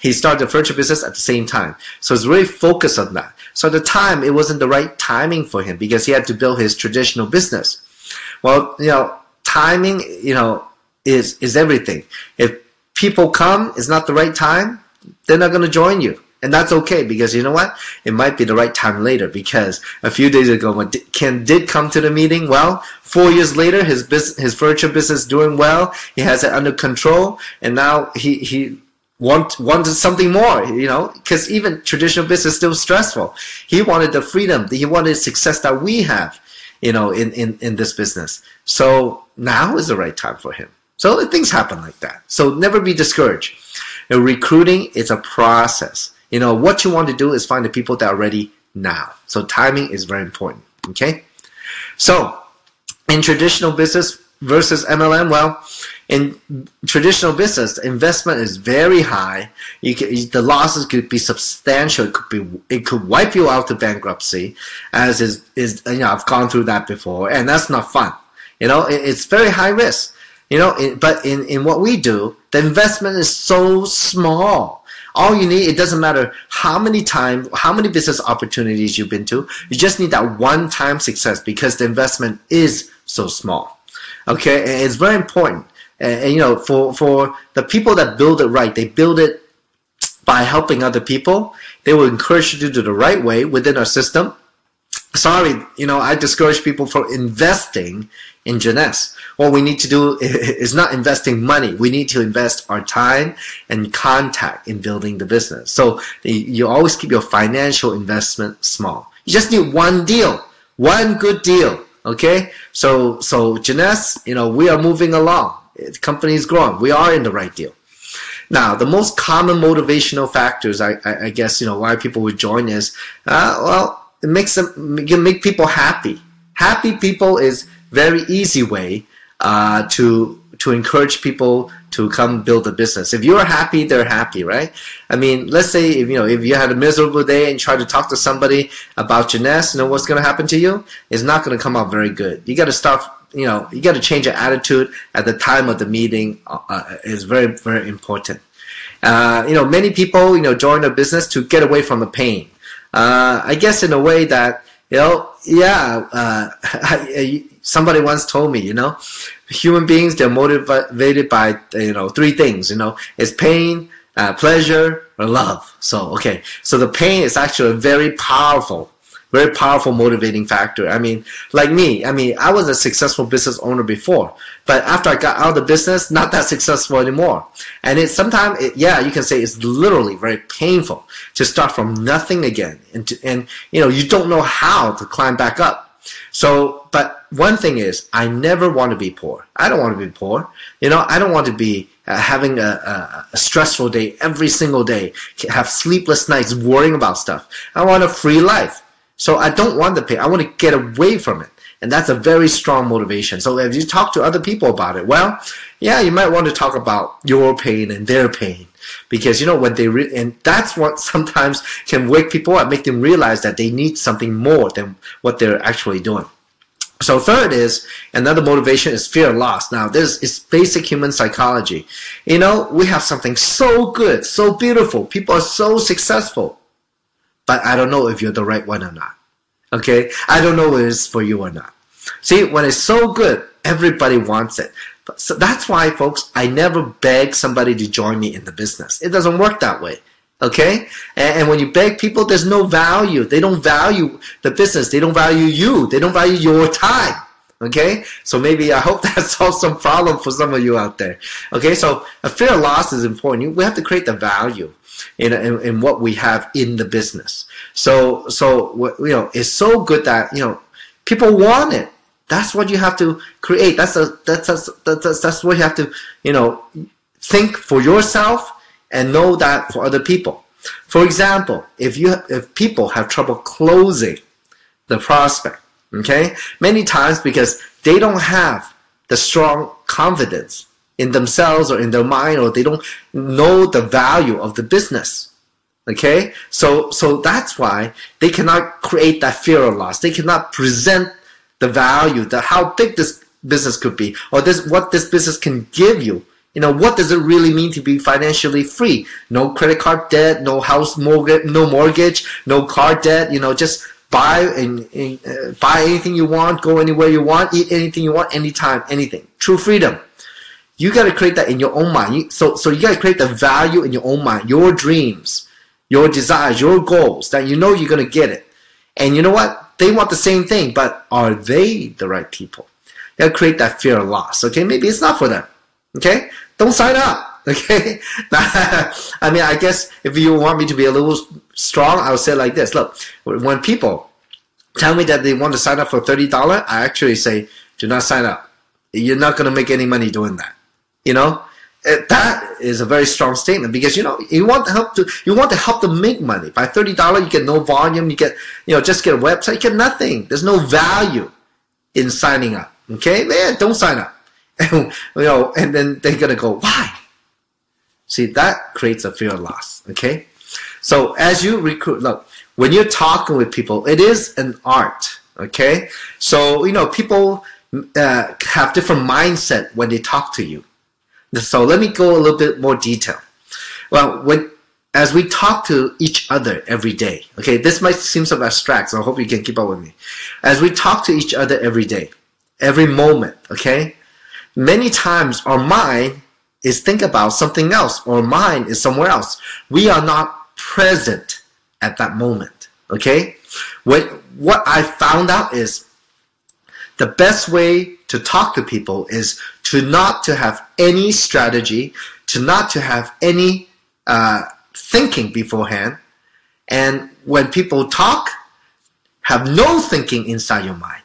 He started the furniture business at the same time. So it's really focused on that. So at the time, it wasn't the right timing for him because he had to build his traditional business. Well, timing, is everything. If people come, it's not the right time, they're not going to join you. And that's okay because you know what? It might be the right time later because a few days ago when Ken did come to the meeting, well, 4 years later, his furniture business is doing well. He has it under control. And now he wanted something more, because even traditional business is still stressful. He wanted the freedom. He wanted success that we have, in this business. So now is the right time for him. So things happen like that. So never be discouraged. Recruiting is a process. What you want to do is find the people that are ready now. So timing is very important. Okay. So in traditional business versus MLM, well, in traditional business, the investment is very high. The losses could be substantial. It could wipe you out to bankruptcy, as is I've gone through that before, and that's not fun. It's very high risk. But in what we do, the investment is so small. All you need, it doesn't matter how many business opportunities you've been to. You just need that one-time success because the investment is so small. Okay, and it's very important. And for the people that build it right, they build it by helping other people. They will encourage you to do it the right way within our system. Sorry, I discourage people from investing in Jeunesse. What we need to do is not investing money. We need to invest our time and contact in building the business. So you always keep your financial investment small. You just need one deal, one good deal. Okay? So Jeunesse, we are moving along. The company is growing. We are in the right deal. Now, the most common motivational factors, I guess, why people would join is, it makes make people happy. Happy people is very easy way to to encourage people to come build a business. If you're happy, they're happy, right? I mean, let's say if you had a miserable day and try to talk to somebody about your nest, what's going to happen to you? It's not going to come out very good. You got to start, you got to change your attitude at the time of the meeting. Is very, very important. Many people, join a business to get away from the pain. I guess in a way that, somebody once told me, human beings, they're motivated by, 3 things, it's pain, pleasure, or love. So the pain is actually a very powerful motivating factor. I mean, like me, I was a successful business owner before, but after I got out of the business, not that successful anymore. And you can say it's literally very painful to start from nothing again. And you don't know how to climb back up. So, but one thing is, I never want to be poor. I don't want to be poor. I don't want to be having a stressful day every single day, have sleepless nights worrying about stuff. I want a free life. So I don't want the pain. I want to get away from it. And that's a very strong motivation. So if you talk to other people about it, you might want to talk about your pain and their pain. Because, when and that's what sometimes can wake people up, make them realize that they need something more than what they're actually doing. So third is, another motivation is fear of loss. Now, this is basic human psychology. We have something so good, so beautiful. People are so successful. But I don't know if you're the right one or not. Okay? I don't know if it's for you or not. See, when it's so good, everybody wants it. So that's why, folks, I never beg somebody to join me in the business. It doesn't work that way. Okay? And when you beg people, there's no value. They don't value the business. They don't value you. They don't value your time. Okay? So maybe I hope that solves some problem for some of you out there. Okay? So a fear of loss is important. We have to create the value in what we have in the business. So it's so good that, people want it. That's what you have to create. That's what you have to, think for yourself and know that for other people. For example, if people have trouble closing the prospect, okay, many times because they don't have the strong confidence in themselves or in their mind, or they don't know the value of the business. Okay, so that's why they cannot create that fear of loss. They cannot present the value, how big this business could be, or what this business can give you. What does it really mean to be financially free? No credit card debt, no house mortgage, no car debt. Just buy anything you want, go anywhere you want, eat anything you want, anytime, anything. True freedom. You got to create that in your own mind. So you got to create the value in your own mind, your dreams, your desires, your goals, that you're going to get it. And you know what? They want the same thing, but are they the right people? You got to create that fear of loss. Okay, maybe it's not for them. Okay, don't sign up. Okay, I guess if you want me to be a little strong, I would say like this. Look, when people tell me that they want to sign up for $30, I actually say, do not sign up. You're not going to make any money doing that. That is a very strong statement, because you want to help them make money. By $30, you get no volume. You get just get a website. You get nothing. There's no value in signing up. Okay, man, don't sign up. And then they're gonna go, why? See, that creates a fear of loss. Okay, so as you recruit, look, when you're talking with people, it is an art. Okay, so people have different mindset when they talk to you. So let me go a little bit more detail. Well, as we talk to each other every day, okay, this might seem so abstract, so I hope you can keep up with me. As we talk to each other every day, every moment, okay, many times our mind is thinking about something else, or mind is somewhere else. We are not present at that moment, okay? What I found out is the best way to talk to people is not to have any strategy, not to have any thinking beforehand. And when people talk, have no thinking inside your mind.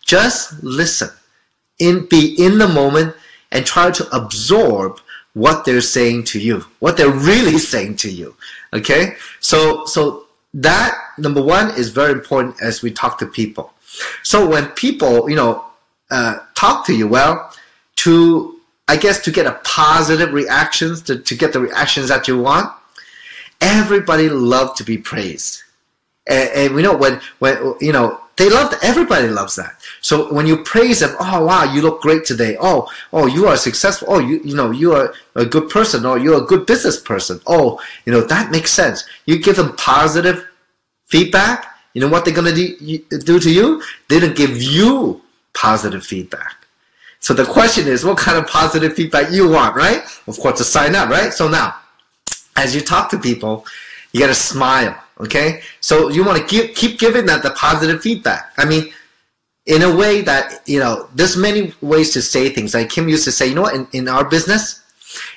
Just listen, be in the moment, and try to absorb what they're saying to you, what they're really saying to you. Okay? So that, number one, is very important as we talk to people. So when people, talk to you, well, to I guess to get a positive reactions, to get the reactions that you want, everybody loves to be praised. And we know when you know, they love, everybody loves that. So when you praise them, oh wow, you look great today. Oh, you are successful. Oh, you know, you are a good person, or you're a good business person. Oh, you know, that makes sense. You give them positive feedback. You know what they're gonna do to you? They're gonna give you positive feedback. So the question is, what kind of positive feedback you want, right? Of course, to sign up, right? So now, as you talk to people, you gotta smile. Okay, so you want to keep giving that the positive feedback. I mean, in a way that, you know, there's many ways to say things. Like Kim used to say, you know what, in our business,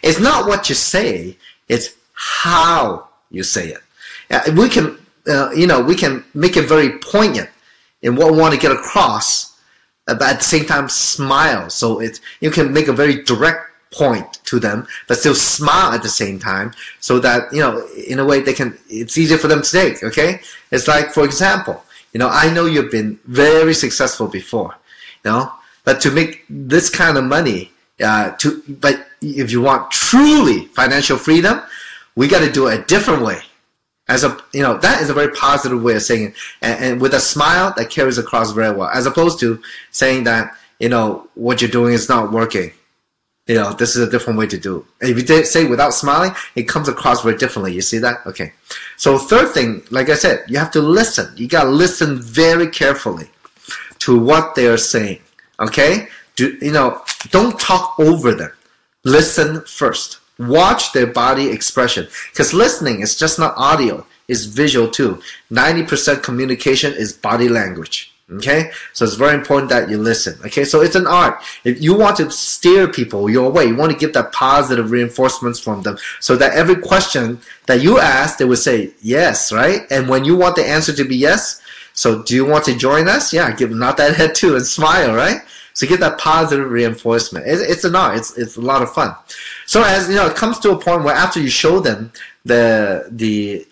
it's not what you say, it's how you say it. We can, you know, we can make it very poignant in what we want to get across, but at the same time smile. So you can make a very direct point to them, but still smile at the same time, so that, you know, in a way it's easier for them to take. Okay, it's like, for example, you know, I know you've been very successful before, you know, but to make this kind of money, but if you want truly financial freedom, we got to do it a different way. As a, you know, that is a very positive way of saying it, and with a smile that carries across very well, as opposed to saying that, you know, what you're doing is not working. You know, this is a different way to do it. If you say without smiling, it comes across very differently. You see that? Okay. So third thing, like I said, you have to listen. You got to listen very carefully to what they are saying. Okay? You know, don't talk over them. Listen first. Watch their body expression. Because listening is just not audio. It's visual too. 90% communication is body language. Okay, so it's very important that you listen. Okay, so it's an art. If you want to steer people your way, you want to give that positive reinforcements from them, so that every question that you ask, they will say yes, right? And when you want the answer to be yes, so do you want to join us? Yeah, nod that head too and smile, right? So get that positive reinforcement. It's an art. It's a lot of fun. So as you know, it comes to a point where after you show them the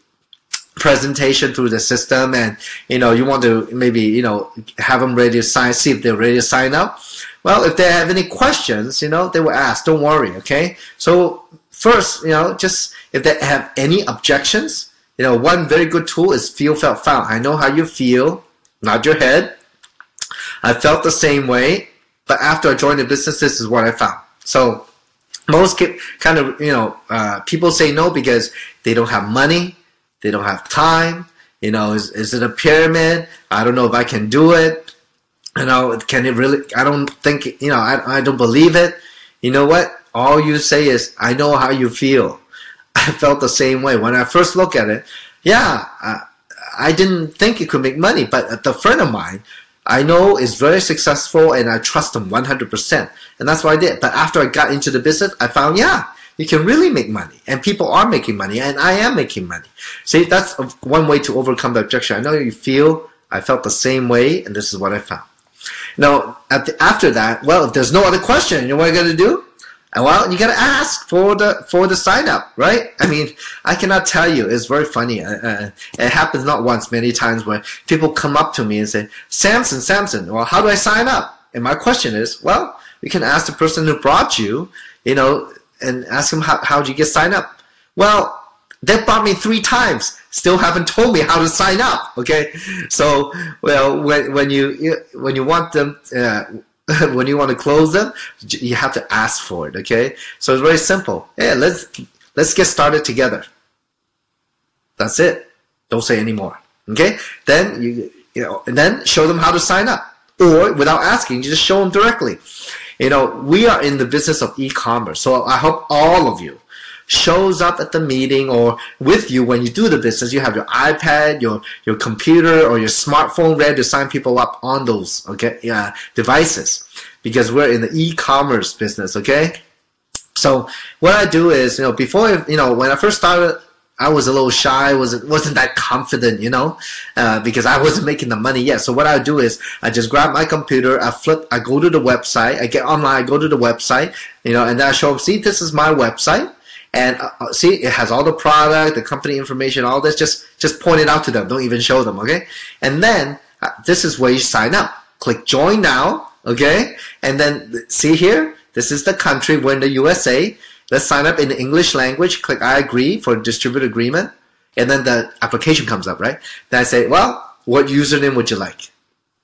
presentation through the system, and you know, you want to maybe, you know, have them ready to sign, see if they're ready to sign up. Well, if they have any questions, you know, they will ask. Don't worry. Okay, so first, you know, just if they have any objections, you know, one very good tool is feel, felt, found. I know how you feel, nod your head. I felt the same way, but after I joined the business, this is what I found. So most kind of, you know, people say no because they don't have money. They don't have time. You know, is it a pyramid? I don't know if I can do it. You know, can it really? I don't think, you know, I don't believe it. You know what? All you say is, I know how you feel. I felt the same way. When I first looked at it, yeah, I didn't think it could make money, but the friend of mine, I know is very successful, and I trust him 100%. And that's what I did. But after I got into the business, I found, yeah, you can really make money, and people are making money, and I am making money. See, that's one way to overcome the objection. I know you feel, I felt the same way, and this is what I found. Now, after that, well, if there's no other question, you know what I got to do? Well, you got to ask for the sign up, right? I mean, I cannot tell you. It's very funny. It happens not once, many times, where people come up to me and say, Samson, well, how do I sign up? And my question is, well, you can ask the person who brought you, you know, and ask them, how did you get signed up? Well, they brought me 3 times, still haven't told me how to sign up. Okay, so well, when you want them, when you want to close them, you have to ask for it. Okay, so it's very simple. Yeah, let's get started together. That's it. Don't say any more. Okay, then you know, and then show them how to sign up, or without asking, you just show them directly. You know, we are in the business of e-commerce, so I hope all of you shows up at the meeting or with you when you do the business. You have your iPad, your computer, or your smartphone ready to sign people up on those devices, because we're in the e-commerce business. Okay, so what I do is, you know, before, you know, when I first started, I was a little shy, wasn't that confident, you know, because I wasn't making the money yet. So what I do is I just grab my computer, I go to the website, I get online, I go to the website, you know, and then I show them, see, this is my website, and see, it has all the product, the company information, all this. Just point it out to them. Don't even show them, okay? And then this is where you sign up. Click join now, okay? And then see here, This is the country. We're in the USA. Let's sign up in the English language. Click I agree for distributor agreement. And then the application comes up, right? Then I say, well, what username would you like?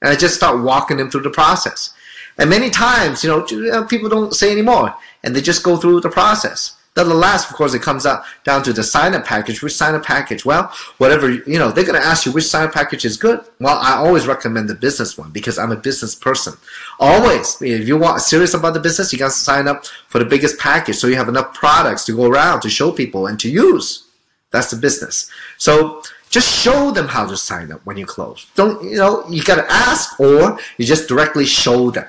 And I just start walking them through the process. And many times, people don't say anymore. And they just go through the process. Then the last, of course, it comes down to the sign-up package. Which sign-up package? Well, whatever, they're going to ask you which sign-up package is good. Well, I always recommend the business one because I'm a business person. Always. If you want serious about the business, you got to sign up for the biggest package so you have enough products to go around to show people and to use. That's the business. So just show them how to sign up when you close. Don't, you got to ask or you just directly show them.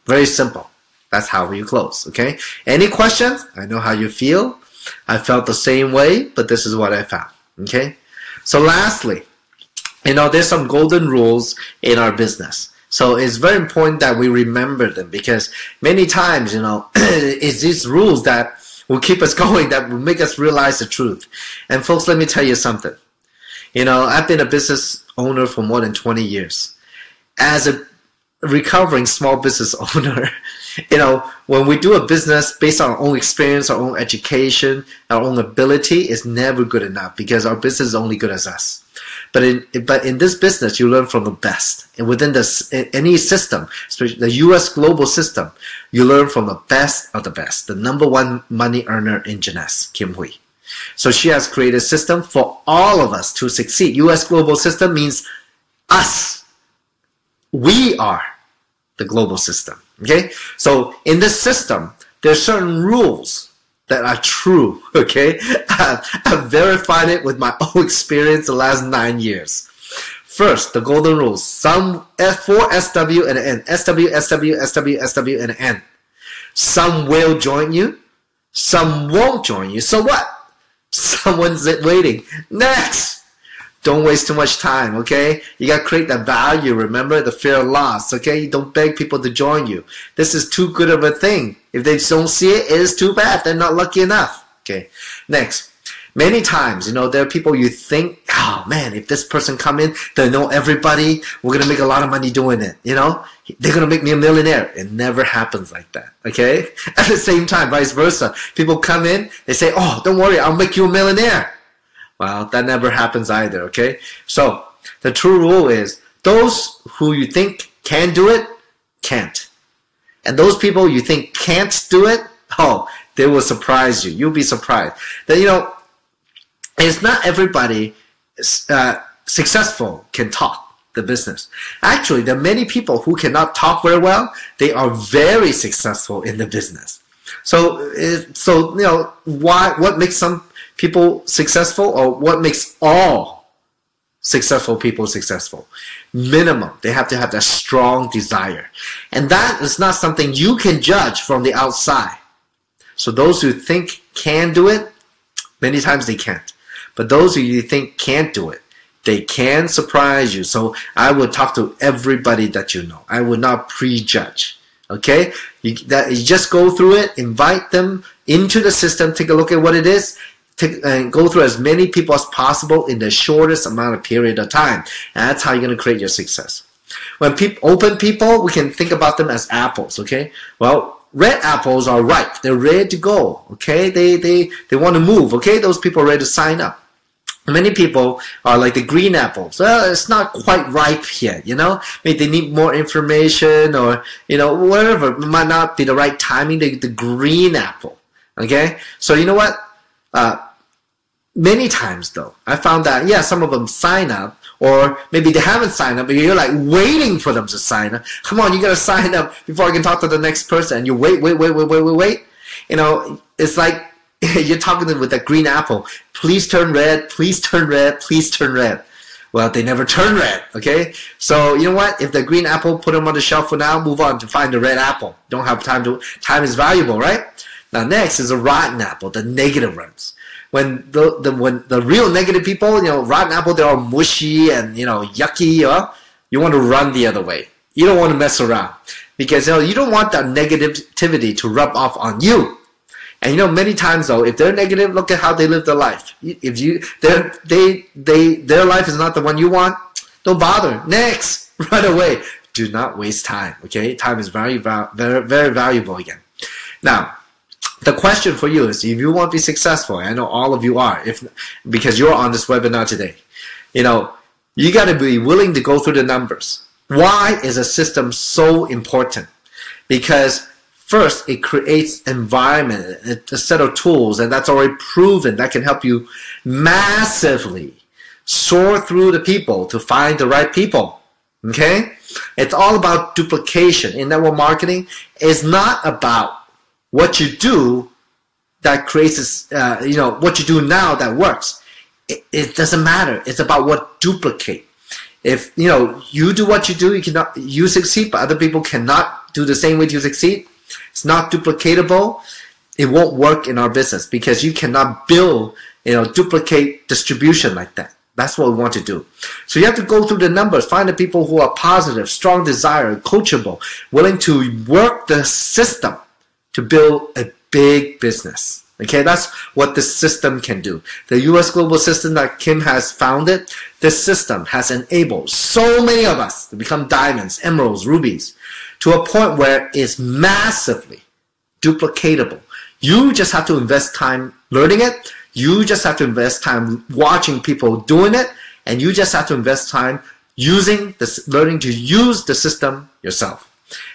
Very simple. That's how you close, okay? Any questions? I know how you feel. I felt the same way, but this is what I found, okay? So lastly, there's some golden rules in our business. So it's very important that we remember them because many times, it's these rules that will keep us going, that will make us realize the truth. And folks, let me tell you something. I've been a business owner for more than 20 years. As a recovering small business owner, when we do a business based on our own experience, our own education, our own ability, it's never good enough because our business is only good as us. But in this business, you learn from the best. And within any system, especially the U.S. global system, you learn from the best of the best. The #1 money earner in Jeunesse, Kim Hui. So she has created a system for all of us to succeed. U.S. global system means us. We are the global system. Okay? So in this system, there are certain rules that are true. Okay? I've verified it with my own experience the last 9 years. First, the golden rules. Some 4 SW and an N. SW, SW, SW, SW, and an N. Some will join you. Some won't join you. So what? Someone's waiting. Next! Don't waste too much time, okay? You got to create that value, remember? The fear of loss, okay? You don't beg people to join you. This is too good of a thing. If they don't see it, it is too bad. They're not lucky enough, okay? Next. Many times, there are people you think, oh man, if this person come in, they know everybody, we're going to make a lot of money doing it, They're going to make me a millionaire. It never happens like that, okay? At the same time, vice versa. People come in, they say, oh, don't worry, I'll make you a millionaire. Well, that never happens either, okay? So, the true rule is, those who you think can do it, can't. And those people you think can't do it, oh, they will surprise you. You'll be surprised. That, it's not everybody successful can talk the business. Actually, there are many people who cannot talk very well. They are very successful in the business. So what makes some people successful, or what makes all successful people successful? Minimum, they have to have that strong desire. And that is not something you can judge from the outside. So those who think can do it, many times they can't. But those who you think can't do it, they can surprise you. So I would talk to everybody that you know. I would not prejudge. Okay? You just go through it, invite them into the system, take a look at what it is, and go through as many people as possible in the shortest amount of period of time. And that's how you're going to create your success. When open people, we can think about them as apples. Okay? Well, red apples are ripe. They're ready to go. Okay? They want to move. Okay? Those people are ready to sign up. Many people are like the green apples. Well, it's not quite ripe yet, Maybe they need more information or, whatever. It might not be the right timing. The green apple. Okay? So you know what? Many times though, I found that, yeah, some of them sign up, or maybe they haven't signed up, but you're like waiting for them to sign up. Come on, you gotta sign up before I can talk to the next person. And you wait. It's like you're talking to them with that green apple. Please turn red, please turn red, please turn red. Well, they never turn red, okay? So, you know what? If the green apple, put them on the shelf for now, move on to find the red apple. Don't have time time is valuable, right? Now, next is a rotten apple, the negative ones. When the real negative people, rotten apple, they're all mushy and, yucky, you want to run the other way. You don't want to mess around. Because, you don't want that negativity to rub off on you. And many times though, if they're negative, look at how they live their life. If their life is not the one you want, don't bother. Next, run away. Do not waste time. Okay, time is very, very, very valuable again. Now, the question for you is, if you want to be successful, I know all of you are, because you're on this webinar today, you got to be willing to go through the numbers. Why is a system so important? Because first, it creates environment, a set of tools, and that's already proven that can help you massively sort through the people to find the right people. Okay? It's all about duplication. In network marketing, it's not about what you do that creates this, what you do now that works. It doesn't matter. It's about what duplicate. If, you do what you do, you succeed, but other people cannot do the same way you succeed. It's not duplicatable. It won't work in our business because you cannot build, duplicate distribution like that. That's what we want to do. So you have to go through the numbers, find the people who are positive, strong desire, coachable, willing to work the system to build a big business. Okay, that's what this system can do. The US global system that Kim has founded, this system has enabled so many of us to become diamonds, emeralds, rubies, to a point where it's massively duplicatable. You just have to invest time learning it. You just have to invest time watching people doing it. And you just have to invest time learning to use the system yourself.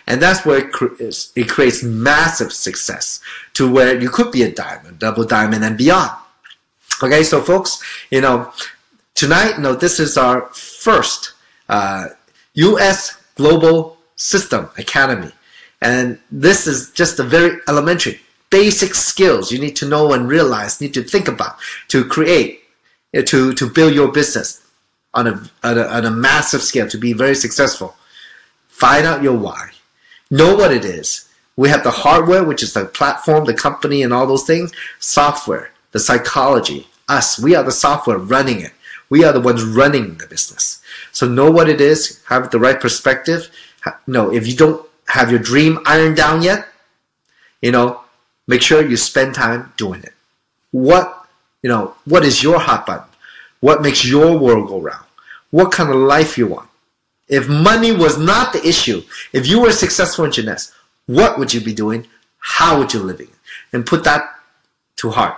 And that's where it creates massive success to where you could be a diamond, double diamond, and beyond. Okay, so folks, tonight, this is our first US Global System Academy. And this is just a very elementary, basic skills you need to know and realize, need to think about to create, to build your business on a massive scale, to be very successful. Find out your why. Know what it is. We have the hardware, which is the platform, the company, and all those things. Software, the psychology, us. We are the software running it. We are the ones running the business. So know what it is. Have the right perspective. If you don't have your dream ironed down yet, make sure you spend time doing it. What is your hot button? What makes your world go round? What kind of life you want? If money was not the issue, if you were successful in Jeunesse, what would you be doing? How would you live it? And put that to heart.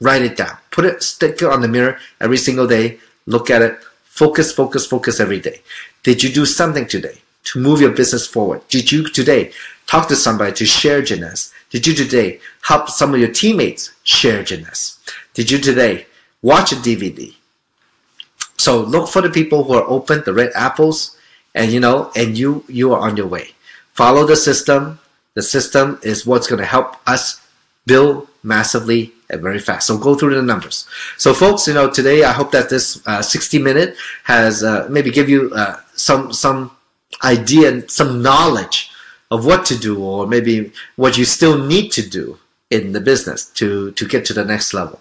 Write it down. Stick it on the mirror every single day. Look at it. Focus, focus, focus every day. Did you do something today to move your business forward? Did you today talk to somebody to share Jeunesse? Did you today help some of your teammates share Jeunesse? Did you today watch a DVD? So look for the people who are open, the red apples, and you are on your way. Follow the system. The system is what's going to help us build massively and very fast. So go through the numbers. So folks, today I hope that this 60-minute has maybe give you some idea and some knowledge of what to do, or maybe what you still need to do in the business to get to the next level.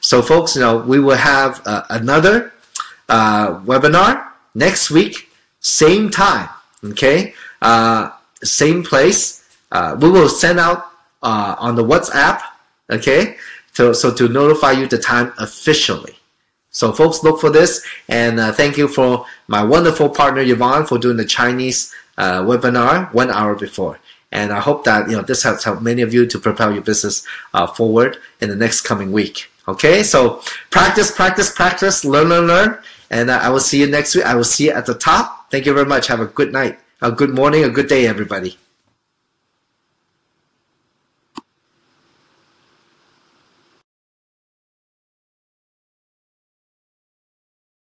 So folks, we will have another webinar next week. Same time, okay? Same place. We will send out on the WhatsApp, okay? So to notify you the time officially. So folks, look for this, and thank you for my wonderful partner Yvonne for doing the Chinese webinar 1 hour before. And I hope that this has helped many of you to propel your business forward in the next coming week. Okay, so practice, practice, practice, learn, learn, learn. And I will see you next week. I will see you at the top. Thank you very much. Have a good night, a good morning, a good day, everybody.